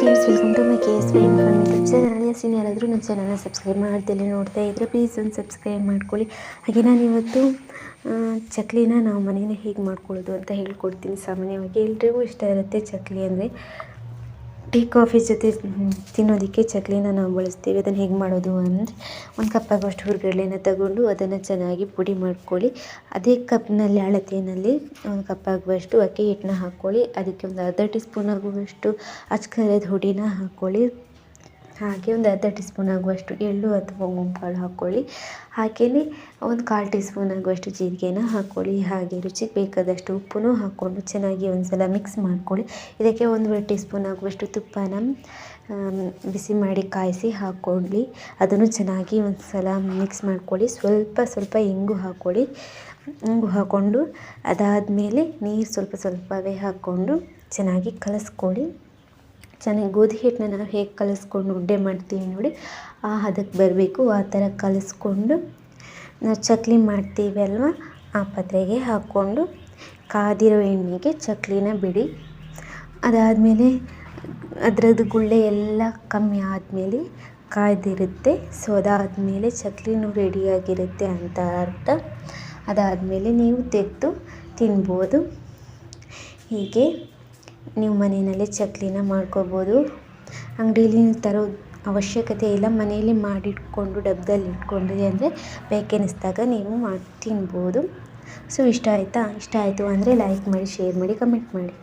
Friends, welcome to my KS Fun YouTube channel. ಯಾರಾದರೂ ನನ್ನ ಚಾನಲ್ನ ಸಬ್ಸ್ಕ್ರೈಬ್ ಮಾಡ್ತಿಲ್ಲ ನೋಡ್ತಾ ಇದ್ದರೆ ಪ್ಲೀಸ್ ಒಂದು ಸಬ್ಸ್ಕ್ರೈಬ್ ಮಾಡ್ಕೊಳ್ಳಿ. ಹಾಗೆ ನಾನು ಇವತ್ತು ಚಕ್ಲಿನ ನಾವು ಮನೇಲಿ ಹೇಗೆ ಮಾಡ್ಕೊಳ್ಳೋದು ಅಂತ ಹೇಳ್ಕೊಡ್ತೀನಿ. ಸಾಮಾನ್ಯವಾಗಿ ಎಲ್ರಿಗೂ ಇಷ್ಟ ಇರುತ್ತೆ ಚಕ್ಲಿ ಅಂದರೆ. ಟೀ ಕಾಫಿ ಜೊತೆ ತಿನ್ನೋದಕ್ಕೆ ಚಕ್ಲಿನ ನಾವು ಬಳಸ್ತೀವಿ. ಅದನ್ನು ಹೇಗೆ ಮಾಡೋದು ಅಂದರೆ, ಒಂದು ಕಪ್ ಆಗುವಷ್ಟು ಹುರ್ಗಡ್ಲೆನ ತಗೊಂಡು ಅದನ್ನು ಚೆನ್ನಾಗಿ ಪುಡಿ ಮಾಡ್ಕೊಳ್ಳಿ. ಅದೇ ಕಪ್ನಲ್ಲಿ ಅಳತೆಯಲ್ಲಿ ಒಂದು ಕಪ್ ಆಗುವಷ್ಟು ಅಕ್ಕಿ ಹಿಟ್ಟನ್ನ ಹಾಕ್ಕೊಳ್ಳಿ. ಅದಕ್ಕೆ ಒಂದು ಅರ್ಧ ಟೀ ಸ್ಪೂನ್ ಆಗುವಷ್ಟು ಅಚ್ಕರದ ಹುಡಿನ ಹಾಕ್ಕೊಳ್ಳಿ. ಹಾಗೆ ಒಂದು ಅರ್ಧ ಟೀ ಸ್ಪೂನ್ ಆಗುವಷ್ಟು ಎಳ್ಳು ಅಥವಾ ಓಂಕಾಳು ಹಾಕ್ಕೊಳ್ಳಿ. ಹಾಗೆಯೇ ಒಂದು 1/4 ಟೀ ಸ್ಪೂನ್ ಆಗುವಷ್ಟು ಜೀರಿಗೆನ ಹಾಕ್ಕೊಳ್ಳಿ. ಹಾಗೆ ರುಚಿಗೆ ಬೇಕಾದಷ್ಟು ಉಪ್ಪನ್ನು ಹಾಕ್ಕೊಂಡು ಚೆನ್ನಾಗಿ ಒಂದು ಸಲ ಮಿಕ್ಸ್ ಮಾಡ್ಕೊಳ್ಳಿ. ಇದಕ್ಕೆ 1 ಟೀ ಸ್ಪೂನ್ ಆಗುವಷ್ಟು ತುಪ್ಪನ ಬಿಸಿ ಮಾಡಿ ಕಾಯಿಸಿ ಹಾಕ್ಕೊಳ್ಳಿ. ಅದನ್ನು ಚೆನ್ನಾಗಿ ಒಂದು ಸಲ ಮಿಕ್ಸ್ ಮಾಡ್ಕೊಳ್ಳಿ. ಸ್ವಲ್ಪ ಇಂಗು ಹಾಕ್ಕೊಳ್ಳಿ. ಇಂಗು ಹಾಕ್ಕೊಂಡು ಅದಾದಮೇಲೆ ನೀರು ಸ್ವಲ್ಪವೇ ಹಾಕ್ಕೊಂಡು ಚೆನ್ನಾಗಿ ಕಲಿಸ್ಕೊಳ್ಳಿ. ಚೆನ್ನಾಗಿ ಗೋಧಿ ಹಿಟ್ಟನ್ನ ನಾವು ಹೇಗೆ ಕಲಿಸ್ಕೊಂಡು ಉಂಡೆ ಮಾಡ್ತೀವಿ ನೋಡಿ, ಆ ಹದಕ್ಕೆ ಬರಬೇಕು. ಆ ಥರ ಕಲಿಸ್ಕೊಂಡು ನಾವು ಚಕ್ಲಿ ಮಾಡ್ತೀವಿ ಅಲ್ವ, ಆ ಪಾತ್ರೆಗೆ ಹಾಕ್ಕೊಂಡು ಕಾದಿರೋ ಎಣ್ಣೆಗೆ ಚಕ್ಲಿನ ಬಿಡಿ. ಅದಾದಮೇಲೆ ಅದರದ್ದು ಗುಳ್ಳೆ ಎಲ್ಲ ಕಮ್ಮಿ ಆದಮೇಲೆ ಕಾಯ್ದಿರುತ್ತೆ. ಸೊ ಅದಾದಮೇಲೆ ಚಕ್ಲಿನೂ ರೆಡಿಯಾಗಿರುತ್ತೆ ಅಂತ ಅರ್ಥ. ಅದಾದಮೇಲೆ ನೀವು ತೆಗೆದು ತಿನ್ಬೋದು. ಹೀಗೆ ನೀವು ಮನೆಯಲ್ಲೇ ಚಕ್ಲಿನ ಮಾಡ್ಕೋಬೋದು. ಅಂಗಡಿಯಲ್ಲಿ ತರೋ ಅವಶ್ಯಕತೆ ಇಲ್ಲ. ಮನೆಯಲ್ಲಿ ಮಾಡಿಟ್ಕೊಂಡು ಡಬ್ಬದಲ್ಲಿ ಇಟ್ಕೊಂಡ್ರಿ ಅಂದರೆ ಬೇಕೆನಿಸಿದಾಗ ನೀವು ಮಾಡಿ ತಿನ್ಬೋದು. ಸೊ ಇಷ್ಟ ಆಯಿತು ಅಂದರೆ ಲೈಕ್ ಮಾಡಿ, ಶೇರ್ ಮಾಡಿ, ಕಮೆಂಟ್ ಮಾಡಿ.